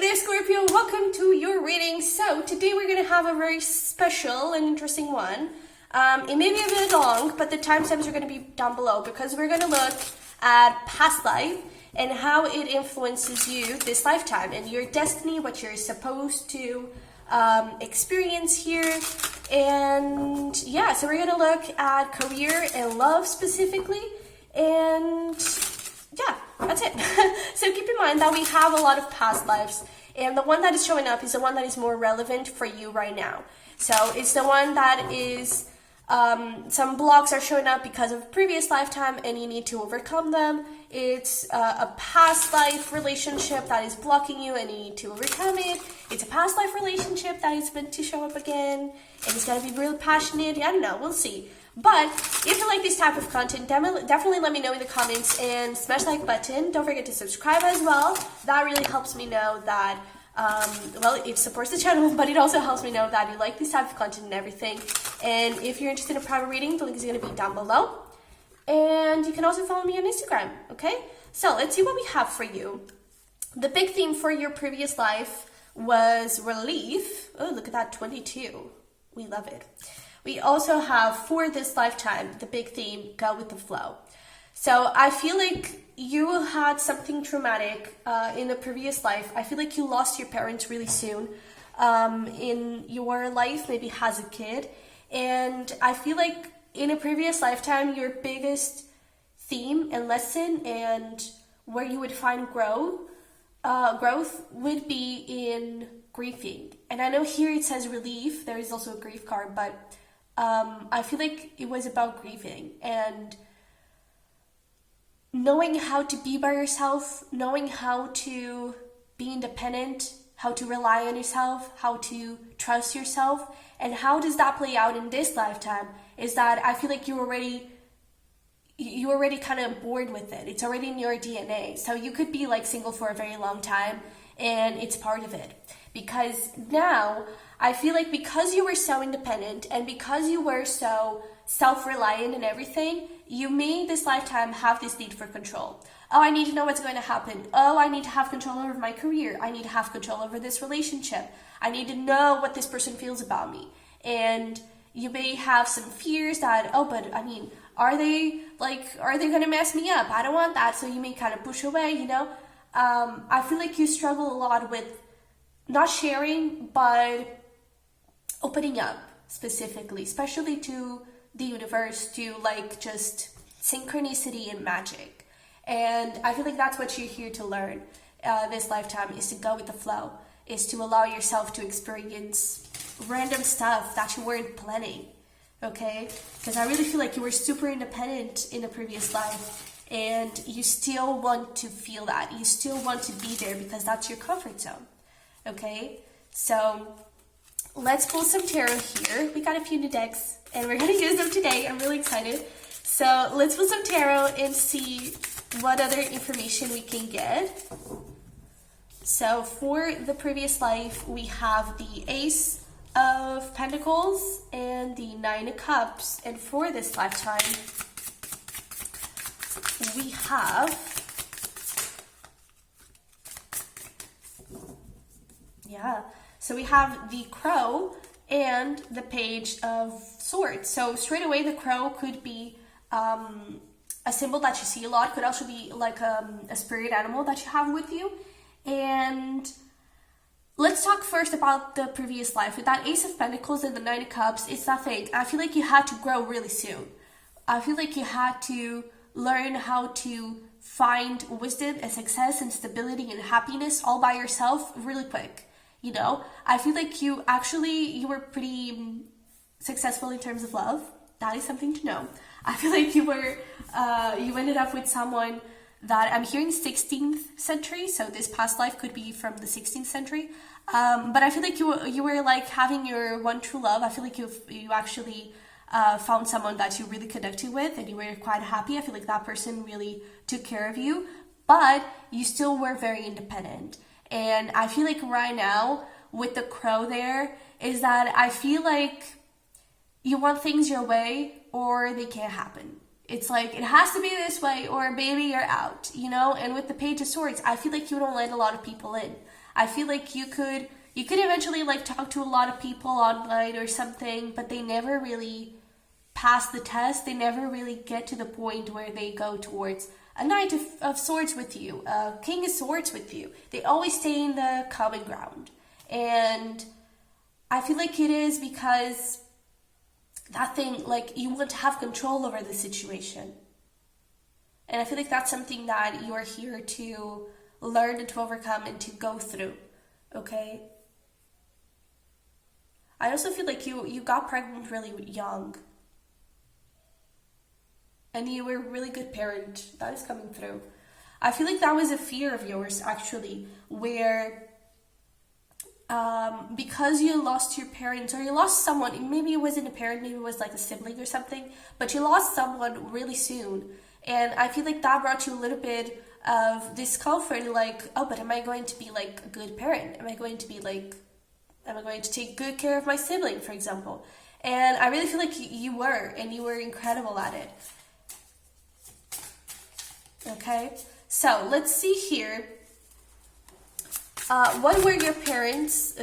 there, Scorpio. Welcome to your reading. So today we're going to have a very special and interesting one. It may be a bit long, but the timestamps are going to be down below because we're going to look at past life and how it influences you this lifetime and your destiny, what you're supposed to experience here. And yeah, so we're going to look at career and love specifically. And yeah, that's it. So keep in mind that we have a lot of past lives, and the one that is showing up is the one that is more relevant for you right now. So it's the one that is, some blocks are showing up because of previous lifetime and you need to overcome them. It's a past life relationship that is blocking you and you need to overcome it. It's a past life relationship that is meant to show up again and it's going to be real passionate. I don't know, we'll see. But if you like this type of content, definitely let me know in the comments and smash the like button. Don't forget to subscribe as well. That really helps me know that, well, it supports the channel, but it also helps me know that you like this type of content and everything. And if you're interested in a private reading, the link is going to be down below. And you can also follow me on Instagram, okay? So let's see what we have for you. The big theme for your previous life was relief. Oh, look at that, 22. We love it. We also have, for this lifetime, the big theme, go with the flow. So I feel like you had something traumatic in a previous life. I feel like you lost your parents really soon in your life, maybe as a kid. And I feel like in a previous lifetime, your biggest theme and lesson and where you would find growth would be in grieving. And I know here it says relief. There is also a grief card, but I feel like it was about grieving and knowing how to be by yourself, knowing how to be independent, how to rely on yourself, how to trust yourself. And how does that play out in this lifetime is that I feel like you're already kind of bored with it. It's already in your DNA. So you could be like single for a very long time and it's part of it. Because now I feel like because you were so independent and because you were so self-reliant and everything, you may this lifetime have this need for control. Oh, I need to know what's going to happen. Oh, I need to have control over my career. I need to have control over this relationship. I need to know what this person feels about me. And you may have some fears that, oh, but I mean, are they going to mess me up? I don't want that. So you may kind of push away, you know. I feel like you struggle a lot with not sharing, but opening up specifically, especially to the universe, to like just synchronicity and magic. And I feel like that's what you're here to learn this lifetime, is to go with the flow, is to allow yourself to experience random stuff that you weren't planning, okay? Because I really feel like you were super independent in a previous life and you still want to feel that. You still want to be there because that's your comfort zone, okay? So let's pull some tarot here. We got a few new decks and we're going to use them today. I'm really excited. So let's pull some tarot and see what other information we can get. So for the previous life, we have the Ace of Pentacles and the Nine of Cups. And for this lifetime, we have, so we have the Crow and the Page of Swords. So straight away, the Crow could be a symbol that you see a lot, could also be like a spirit animal that you have with you. And let's talk first about the previous life. With that Ace of Pentacles and the Nine of Cups, it's that thing. I feel like you had to grow really soon. I feel like you had to learn how to find wisdom and success and stability and happiness all by yourself really quick. You know, I feel like you were pretty successful in terms of love. That is something to know. I feel like you ended up with someone that I'm hearing 16th century, so this past life could be from the 16th century. But I feel like you were like having your one true love. I feel like you actually found someone that you really connected with and you were quite happy. I feel like that person really took care of you, but you still were very independent. And I feel like right now with the Crow there is that I feel like you want things your way or they can't happen. It's like, it has to be this way or baby, you're out, you know? And with the Page of Swords, I feel like you don't let a lot of people in. I feel like you could eventually like talk to a lot of people online or something, but they never really pass the test. They never really get to the point where they go towards a knight of swords with you, a king of swords with you. They always stay in the common ground. And I feel like it is because that thing, like, you want to have control over the situation. And I feel like that's something that you are here to learn and to overcome and to go through, okay? I also feel like you got pregnant really young. And you were a really good parent. That is coming through. I feel like that was a fear of yours, actually, where because you lost your parents, or you lost someone, maybe it wasn't a parent, maybe it was like a sibling or something, but you lost someone really soon. And I feel like that brought you a little bit of discomfort, like, oh, but am I going to be like a good parent? Am I going to take good care of my sibling, for example? And I really feel like you were, and you were incredible at it. Okay, so let's see here. What were your parents?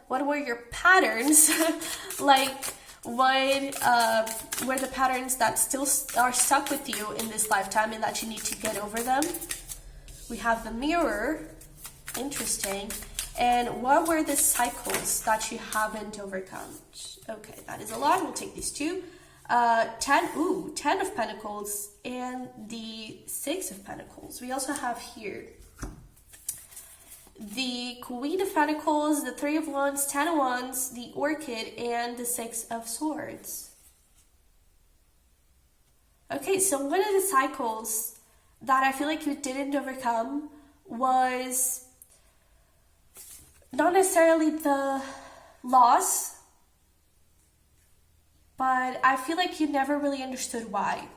What were your patterns? Like, what were the patterns that still are stuck with you in this lifetime and that you need to get over them? We have the mirror. Interesting. And what were the cycles that you haven't overcome? Okay, that is a lot. We'll take these two. 10 of Pentacles and the 6 of Pentacles. We also have here the Queen of Pentacles, the 3 of Wands, 10 of Wands, the Orchid, and the 6 of Swords. Okay, so one of the cycles that I feel like you didn't overcome was not necessarily the loss, but I feel like you never really understood why.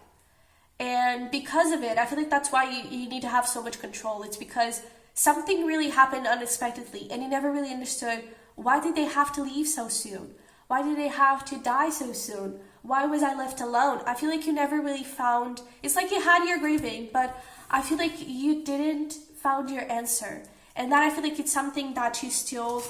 And because of it, I feel like that's why you need to have so much control. It's because something really happened unexpectedly, and you never really understood, why did they have to leave so soon? Why did they have to die so soon? Why was I left alone? I feel like you never really found, it's like you had your grieving, but I feel like you didn't found your answer. And that, I feel like it's something that is still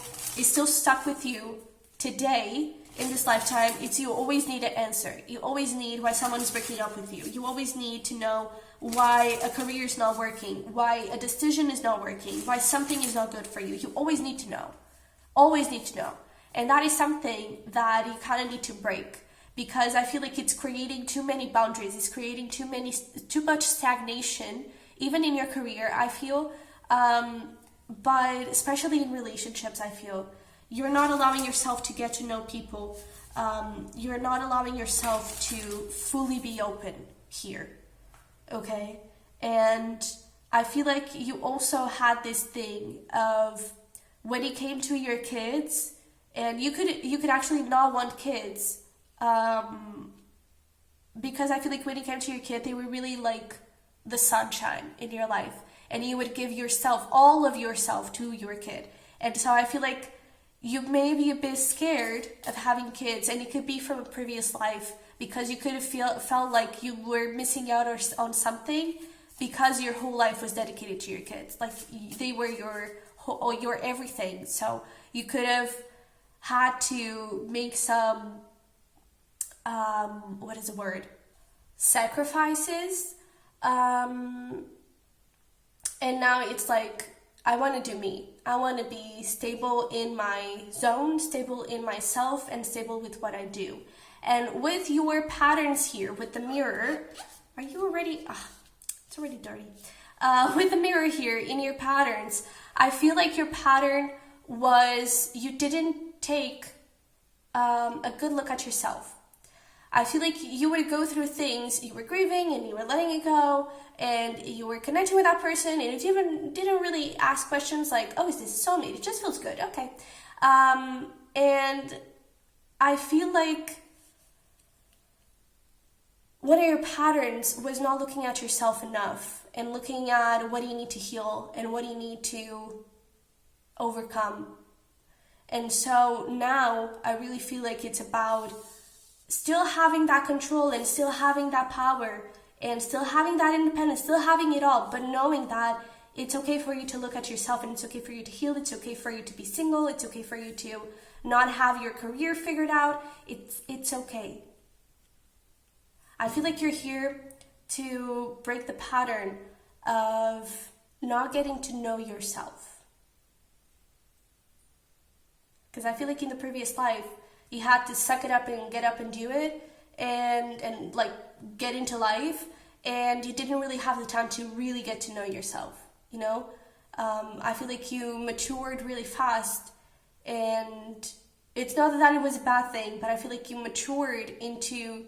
stuck with you today. In this lifetime, it's you always need an answer. You always need why someone is breaking up with you. You always need to know why a career is not working, why a decision is not working, why something is not good for you. You always need to know. Always need to know. And that is something that you kind of need to break, because I feel like it's creating too many boundaries. It's creating too much stagnation, even in your career, I feel. But especially in relationships, I feel. You're not allowing yourself to get to know people. You're not allowing yourself to fully be open here, okay? And I feel like you also had this thing of when it came to your kids, and you could actually not want kids, because I feel like when it came to your kid, they were really like the sunshine in your life, and you would give yourself, all of yourself, to your kid. And so I feel like you may be a bit scared of having kids, and it could be from a previous life, because you could have felt like you were missing out on something, because your whole life was dedicated to your kids. Like, they were your everything. So you could have had to make some, sacrifices. And now it's like, I want to do me. I want to be stable in my zone, stable in myself, and stable with what I do. And with your patterns here, with the mirror, are you already, it's already dirty. With the mirror here in your patterns, I feel like your pattern was you didn't take a good look at yourself. I feel like you would go through things, you were grieving and you were letting it go, and you were connecting with that person, and you didn't really ask questions like, oh, is this a soulmate? It just feels good, okay. And I feel like one of your patterns was not looking at yourself enough, and looking at what you need to heal and what you need to overcome. And so now I really feel like it's about still having that control, and still having that power, and still having that independence, still having it all, but knowing that it's okay for you to look at yourself, and it's okay for you to heal. It's okay for you to be single. It's okay for you to not have your career figured out. It's okay. I feel like you're here to break the pattern of not getting to know yourself. Because I feel like in the previous life, you had to suck it up and get up and do it and like get into life, and you didn't really have the time to really get to know yourself, you know? I feel like you matured really fast, and it's not that it was a bad thing, but I feel like you matured into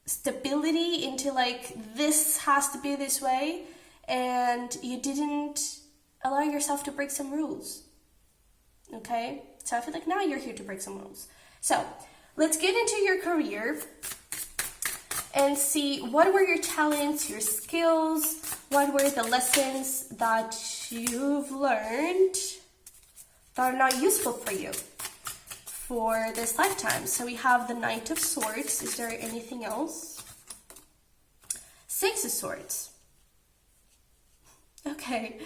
stability, into like, this has to be this way, and you didn't allow yourself to break some rules. Okay? So I feel like now you're here to break some rules. So let's get into your career and see what were your talents, your skills, what were the lessons that you've learned that are not useful for you for this lifetime. So we have the Knight of Swords. Is there anything else? Six of Swords. Okay.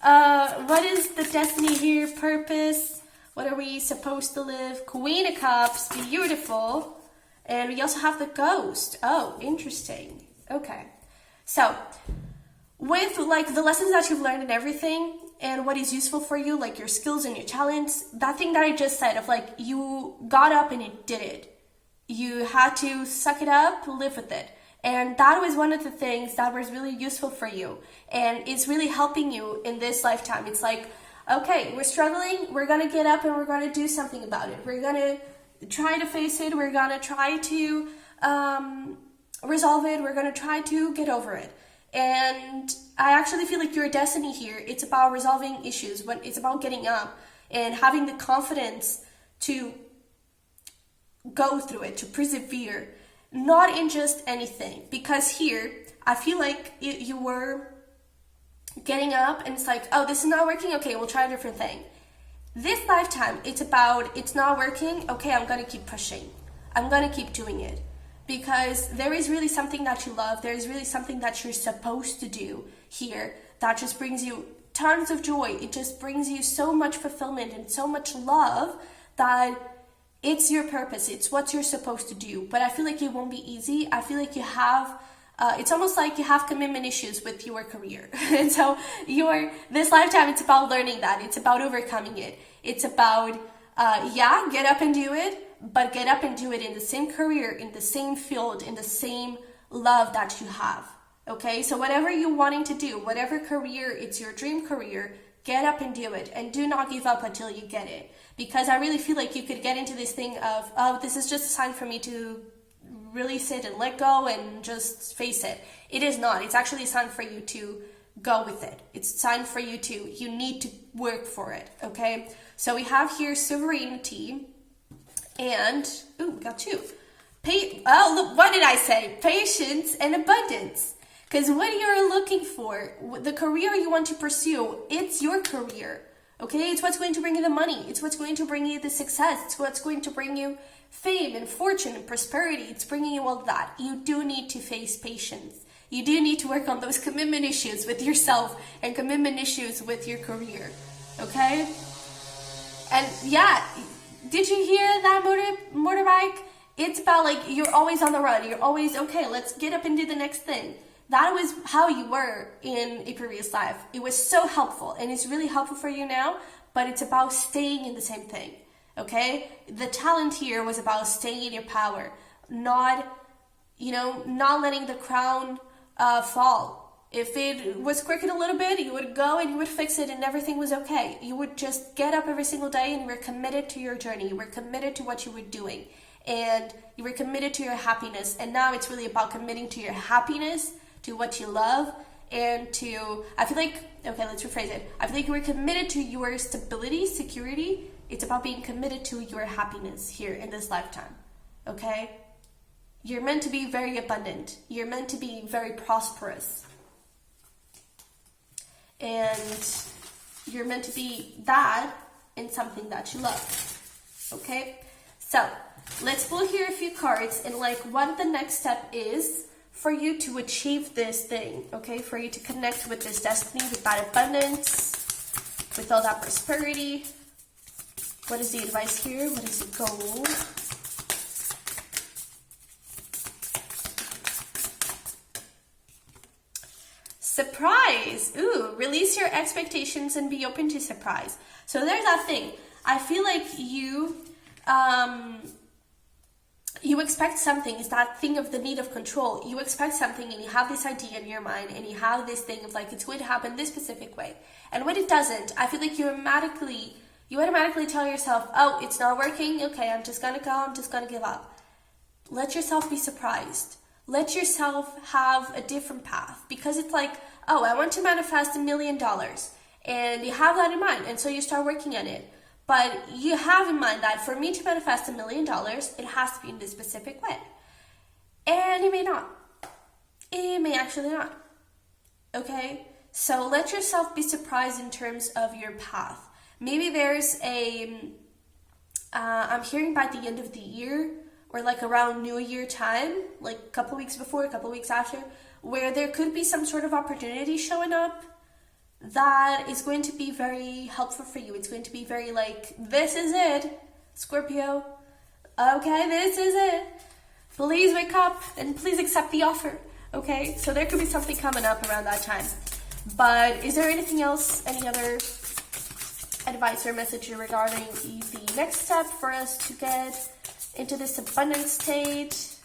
What is the destiny here? Purpose? What are we supposed to live? Queen of Cups. Beautiful. And we also have the Ghost. Oh, interesting. Okay. So, with like the lessons that you've learned and everything, and what is useful for you, like your skills and your talents, that thing that I just said of like, you got up and you did it. You had to suck it up, live with it. And that was one of the things that was really useful for you. And it's really helping you in this lifetime. It's like, okay, we're struggling, we're gonna get up and we're gonna do something about it. We're gonna try to face it, we're gonna try to resolve it, we're gonna try to get over it. And I actually feel like your destiny here, it's about resolving issues, when it's about getting up and having the confidence to go through it, to persevere, not in just anything. Because here, I feel like you were getting up and it's like, oh, this is not working, okay, we'll try a different thing. This lifetime, it's about, it's not working, okay, I'm gonna keep pushing. I'm gonna keep doing it. Because there is really something that you love, there is really something that you're supposed to do here that just brings you tons of joy. It just brings you so much fulfillment and so much love that it's your purpose, it's what you're supposed to do. But I feel like it won't be easy. I feel like you have, it's almost like you have commitment issues with your career. And so this lifetime, it's about learning that. It's about overcoming it. It's about, get up and do it, but get up and do it in the same career, in the same field, in the same love that you have. Okay, so whatever you're wanting to do, whatever career, it's your dream career, get up and do it, and do not give up until you get it. Because I really feel like you could get into this thing of, oh, this is just a sign for me to release it and let go and just face it. It is not. It's actually a sign for you to go with it. It's a sign for you you need to work for it, okay? So we have here serenity. And, we got two. Look, what did I say? Patience and abundance. Because what you're looking for, the career you want to pursue, it's your career. Okay? It's what's going to bring you the money. It's what's going to bring you the success. It's what's going to bring you fame and fortune and prosperity. It's bringing you all that. You do need to face patience. You do need to work on those commitment issues with yourself and commitment issues with your career. Okay? And yeah, did you hear that motorbike? It's about like, you're always on the run. You're always, okay, let's get up and do the next thing. That was how you were in a previous life. It was so helpful, and it's really helpful for you now, but it's about staying in the same thing, okay? The talent here was about staying in your power, not letting the crown fall. If it was crooked a little bit, you would go and you would fix it and everything was okay. You would just get up every single day and you were committed to your journey. You were committed to what you were doing. And you were committed to your happiness. And now it's really about committing to your happiness, to what you love, and to, I feel like, okay, let's rephrase it. I feel like you were committed to your stability, security. It's about being committed to your happiness here in this lifetime, okay? You're meant to be very abundant. You're meant to be very prosperous. And you're meant to be that in something that you love, okay? So let's pull here a few cards and like what the next step is for you to achieve this thing, okay? For you to connect with this destiny, with that abundance, with all that prosperity. What is the advice here? What is the goal? Surprise! Ooh, release your expectations and be open to surprise. So there's that thing. I feel like you expect something. It's that thing of the need of control. You expect something and you have this idea in your mind and you have this thing of like, it's going to happen this specific way. And when it doesn't, I feel like you automatically tell yourself, oh, it's not working. Okay, I'm just going to go. I'm just going to give up. Let yourself be surprised. Let yourself have a different path, because it's like, oh, I want to manifest $1 million, and you have that in mind, and so you start working on it. But you have in mind that for me to manifest $1 million, it has to be in this specific way. And it may not. It may actually not. Okay? So let yourself be surprised in terms of your path. Maybe there's I'm hearing by the end of the year, or like around New Year time, like a couple weeks before, a couple weeks after, where there could be some sort of opportunity showing up that is going to be very helpful for you. It's going to be very like, this is it, Scorpio. Okay, this is it. Please wake up and please accept the offer. Okay, so there could be something coming up around that time. But is there anything else, any other advice or message regarding the next step for us to get into this abundance state?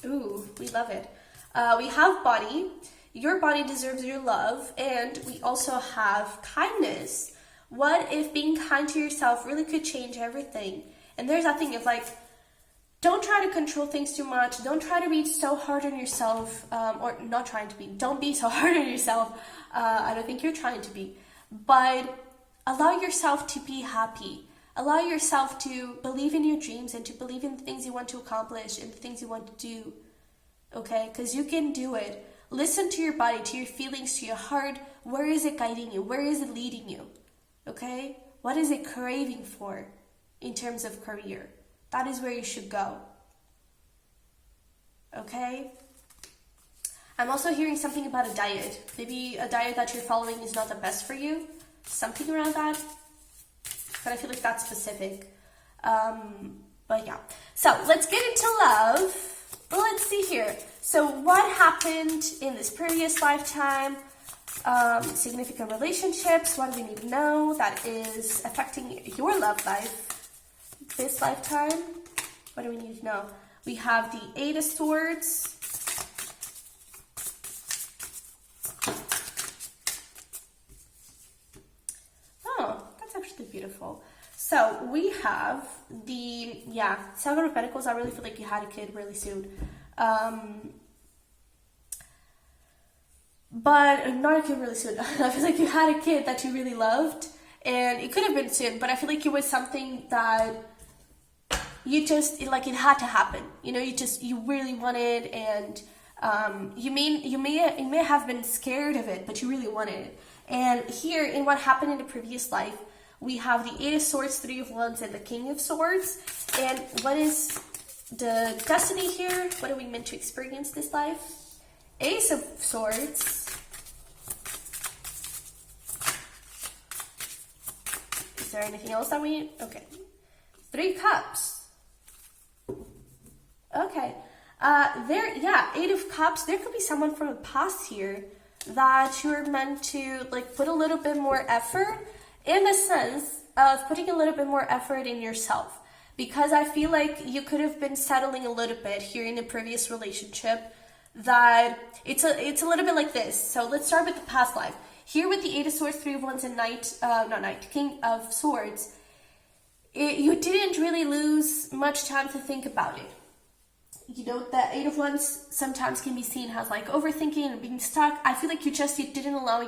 Ooh, we love it. We have body. Your body deserves your love. And we also have kindness. What if being kind to yourself really could change everything? And there's that thing of like, don't try to control things too much. Don't try to be so hard on yourself. Or not trying to be. Don't be so hard on yourself. I don't think you're trying to be. But allow yourself to be happy. Allow yourself to believe in your dreams and to believe in the things you want to accomplish and the things you want to do. Okay? Because you can do it. Listen to your body, to your feelings, to your heart. Where is it guiding you? Where is it leading you? Okay? What is it craving for in terms of career? That is where you should go. Okay? I'm also hearing something about a diet. Maybe a diet that you're following is not the best for you. Something around that. But I feel like that's specific. But yeah. So let's get into love. Well, let's see here. So what happened in this previous lifetime? Significant relationships. What do we need to know that is affecting your love life this lifetime? What do we need to know? We have the Eight of Swords. Oh, that's actually beautiful. So we have the, Seven of Pentacles. I really feel like you had a kid really soon. But not a kid really soon. I feel like you had a kid that you really loved. And it could have been soon, but I feel like it was something that you just, like, it had to happen. You know, you really wanted, and you may have been scared of it, but you really wanted it. And here, in what happened in the previous life, we have the Eight of Swords, Three of Wands, and the King of Swords. And what is the destiny here? What are we meant to experience this life? Ace of Swords. Is there anything else that we need? Okay. Three Cups. Okay. Eight of Cups. There could be someone from the past here that you're meant to, like, put a little bit more effort, in the sense of putting a little bit more effort in yourself. Because I feel like you could have been settling a little bit here in the previous relationship, that it's a little bit like this. So let's start with the past life. Here with the Eight of Swords, Three of Wands, and King of Swords, you didn't really lose much time to think about it. You know, the Eight of Wands sometimes can be seen as like overthinking and being stuck. I feel like you didn't allow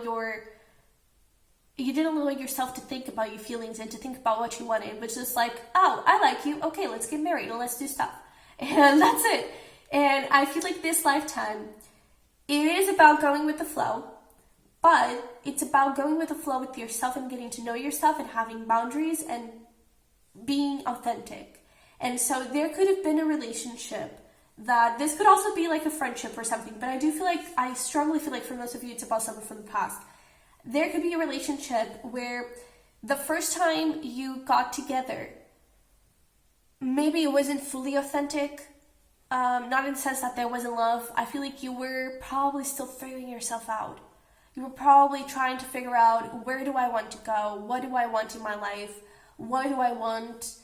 yourself to think about your feelings and to think about what you wanted, but just like, oh, I like you. Okay, let's get married and let's do stuff. And that's it. And I feel like this lifetime, it is about going with the flow, but it's about going with the flow with yourself and getting to know yourself and having boundaries and being authentic. And so there could have been a relationship that, this could also be like a friendship or something, but I strongly feel like for most of you it's about someone from the past. There could be a relationship where the first time you got together, maybe it wasn't fully authentic, not in the sense that there wasn't love. I feel like you were probably still figuring yourself out. You were probably trying to figure out, where do I want to go? What do I want in my life? What do I want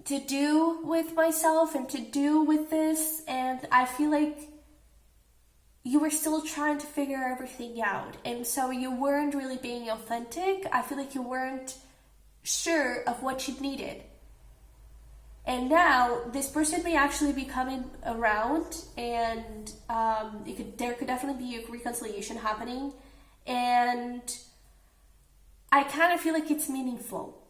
to do with myself and to do with this? And I feel like you were still trying to figure everything out. And so you weren't really being authentic. I feel like you weren't sure of what you needed. And now this person may actually be coming around, and there could definitely be a reconciliation happening. And I kind of feel like it's meaningful.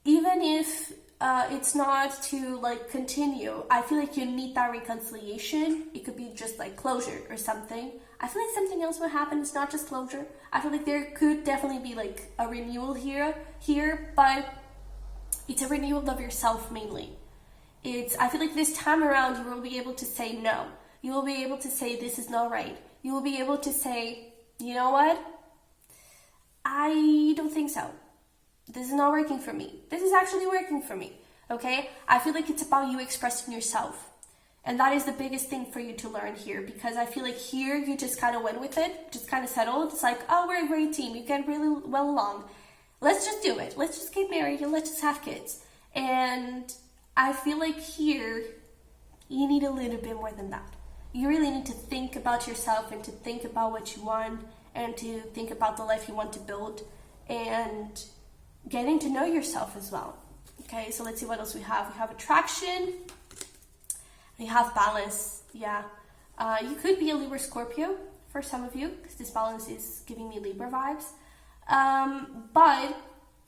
Even if it's not to like continue, I feel like you need that reconciliation. It could be just like closure or something. I feel like something else will happen. It's not just closure. I feel like there could definitely be like a renewal here, but it's a renewal of yourself mainly. I feel like this time around you will be able to say no. You will be able to say this is not right. You will be able to say, you know what? I don't think so. This is not working for me. This is actually working for me. Okay? I feel like it's about you expressing yourself. And that is the biggest thing for you to learn here, because I feel like here you just kind of went with it, just kind of settled. It's like, oh, we're a great team. You get really well along. Let's just do it. Let's just get married and let's just have kids. And I feel like here you need a little bit more than that. You really need to think about yourself and to think about what you want and to think about the life you want to build and getting to know yourself as well. Okay, so let's see what else we have. We have attraction. We have balance. Yeah. You could be a Libra Scorpio for some of you, because this balance is giving me Libra vibes. But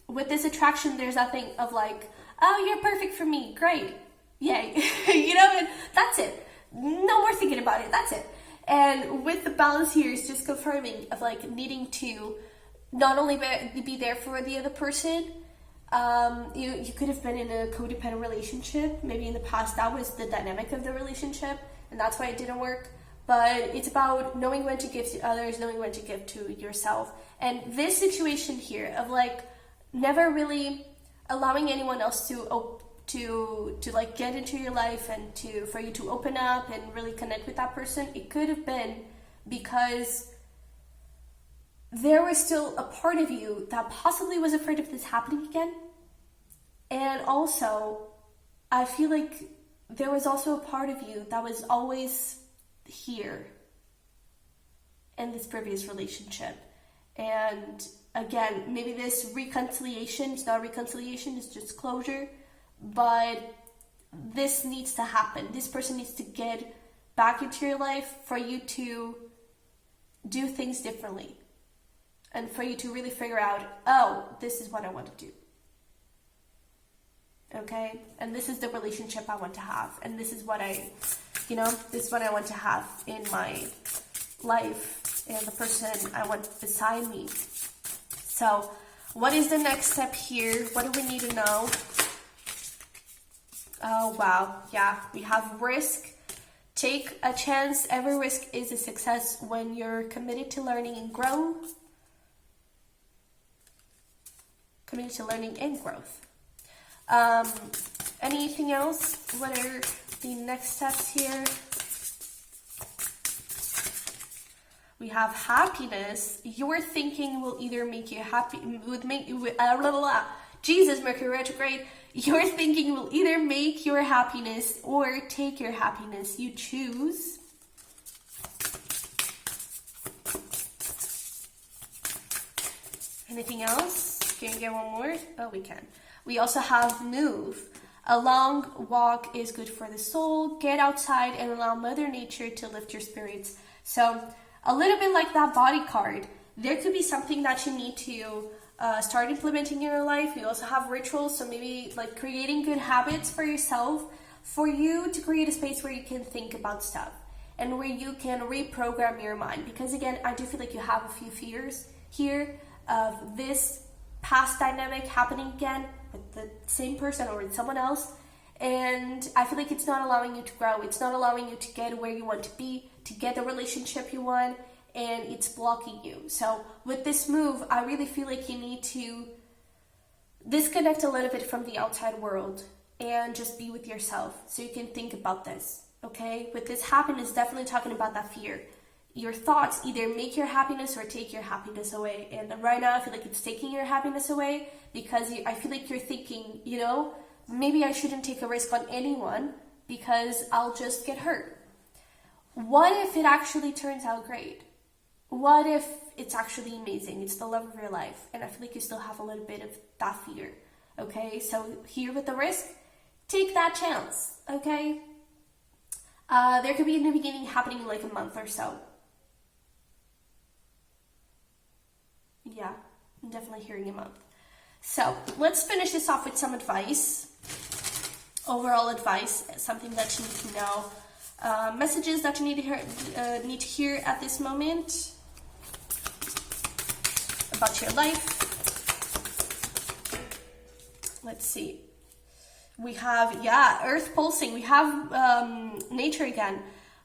with this attraction, there's that thing of like, oh, you're perfect for me. Great. Yay. You know, and that's it. No more thinking about it. That's it. And with the balance here, it's just confirming of like needing to not only be there for the other person. You could have been in a codependent relationship. Maybe in the past that was the dynamic of the relationship, and that's why it didn't work. But it's about knowing when to give to others, knowing when to give to yourself. And this situation here of like never really allowing anyone else to like get into your life and for you to open up and really connect with that person, it could have been because there was still a part of you that possibly was afraid of this happening again. And also, I feel like there was also a part of you that was always here in this previous relationship. And again, maybe this reconciliation, it's not reconciliation, it's just closure. But this needs to happen. This person needs to get back into your life for you to do things differently. And for you to really figure out, oh, this is what I want to do. Okay? And this is the relationship I want to have. And this is what this is what I want to have in my life. And the person I want beside me. So, what is the next step here? What do we need to know? Oh, wow. Yeah, we have risk. Take a chance. Every risk is a success when you're committed to learning and growth. Committed to learning and growth. Anything else? What are the next steps here? We have happiness. Your thinking will either make you happy, Jesus, Mercury retrograde. Your thinking will either make your happiness or take your happiness. You choose. Anything else? Can you get one more? Oh, we can. We also have move. A long walk is good for the soul. Get outside and allow Mother Nature to lift your spirits. So, a little bit like that body card, there could be something that you need to start implementing in your life. You also have rituals, so maybe like creating good habits for yourself, for you to create a space where you can think about stuff and where you can reprogram your mind. Because again, I do feel like you have a few fears here of this past dynamic happening again, with the same person or with someone else. And I feel like it's not allowing you to grow. It's not allowing you to get where you want to be, to get the relationship you want, and it's blocking you. So with this move, I really feel like you need to disconnect a little bit from the outside world and just be with yourself so you can think about this, okay? With this happiness, definitely talking about that fear. Your thoughts either make your happiness or take your happiness away. And right now, I feel like it's taking your happiness away because I feel like you're thinking, you know, maybe I shouldn't take a risk on anyone because I'll just get hurt. What if it actually turns out great? What if it's actually amazing? It's the love of your life. And I feel like you still have a little bit of that fear. Okay, so here with the risk, take that chance. Okay, there could be a new beginning happening in like a month or so. Yeah, I'm definitely hearing a month. So let's finish this off with some advice. Overall advice, something that you need to know. Messages that you need to hear at this moment about your life. Let's see. We have, Earth pulsing. We have nature again.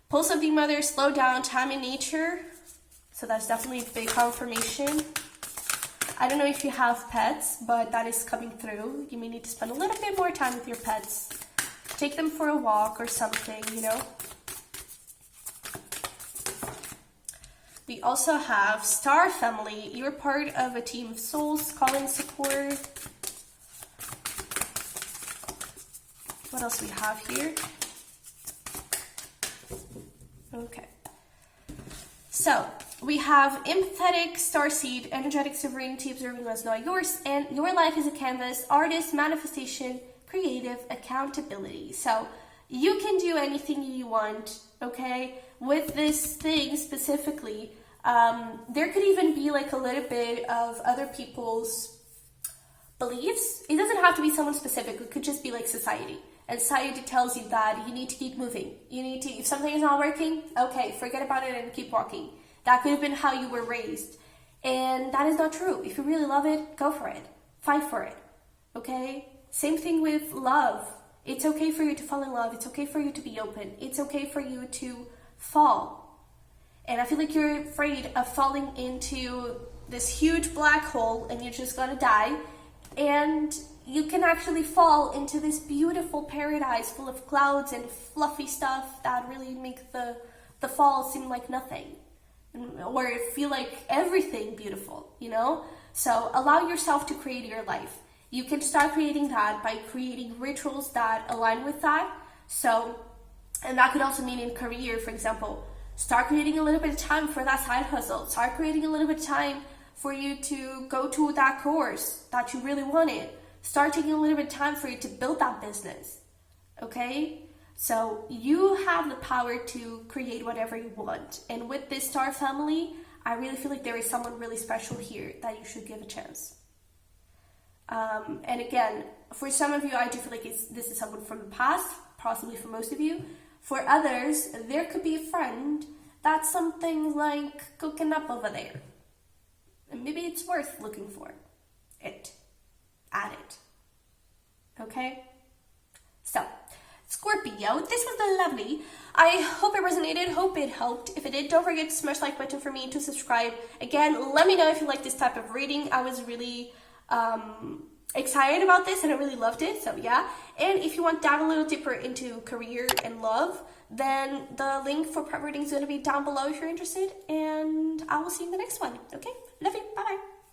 Pulse of the mother, slow down, time in nature. So that's definitely a big confirmation. I don't know if you have pets, but that is coming through. You may need to spend a little bit more time with your pets. Take them for a walk or something, you know. We also have Star Family. You're part of a team of souls, calling support. What else we have here? Okay. So, we have empathetic starseed, energetic sovereignty, observing what's not yours, and your life is a canvas, artist, manifestation, creative, accountability. So, you can do anything you want, okay? With this thing specifically, there could even be like a little bit of other people's beliefs. It doesn't have to be someone specific. It could just be like society. And society tells you that you need to keep moving. You need to, if something is not working, okay, forget about it and keep walking. That could have been how you were raised. And that is not true. If you really love it, go for it. Fight for it. Okay? Same thing with love. It's okay for you to fall in love. It's okay for you to be open. It's okay for you to fall. And I feel like you're afraid of falling into this huge black hole and you're just gonna die. And you can actually fall into this beautiful paradise full of clouds and fluffy stuff that really make the fall seem like nothing. Or feel like everything beautiful, you know? So allow yourself to create your life. You can start creating that by creating rituals that align with that. So, and that could also mean in career, for example, start creating a little bit of time for that side hustle. Start creating a little bit of time for you to go to that course that you really wanted. Start taking a little bit of time for you to build that business, okay? So you have the power to create whatever you want. And with this Star Family, I really feel like there is someone really special here that you should give a chance. And again, for some of you, I do feel like this is someone from the past, possibly for most of you. For others, there could be a friend that's something like cooking up over there. And maybe it's worth looking for it. Add it. Okay? So, Scorpio, this was lovely. I hope it resonated, hope it helped. If it did, don't forget to smash the like button for me and to subscribe. Again, let me know if you like this type of reading. I was really excited about this and I really loved it, so yeah. And if you want to dive a little deeper into career and love, then the link for prep reading is going to be down below if you're interested. And I will see you in the next one, okay?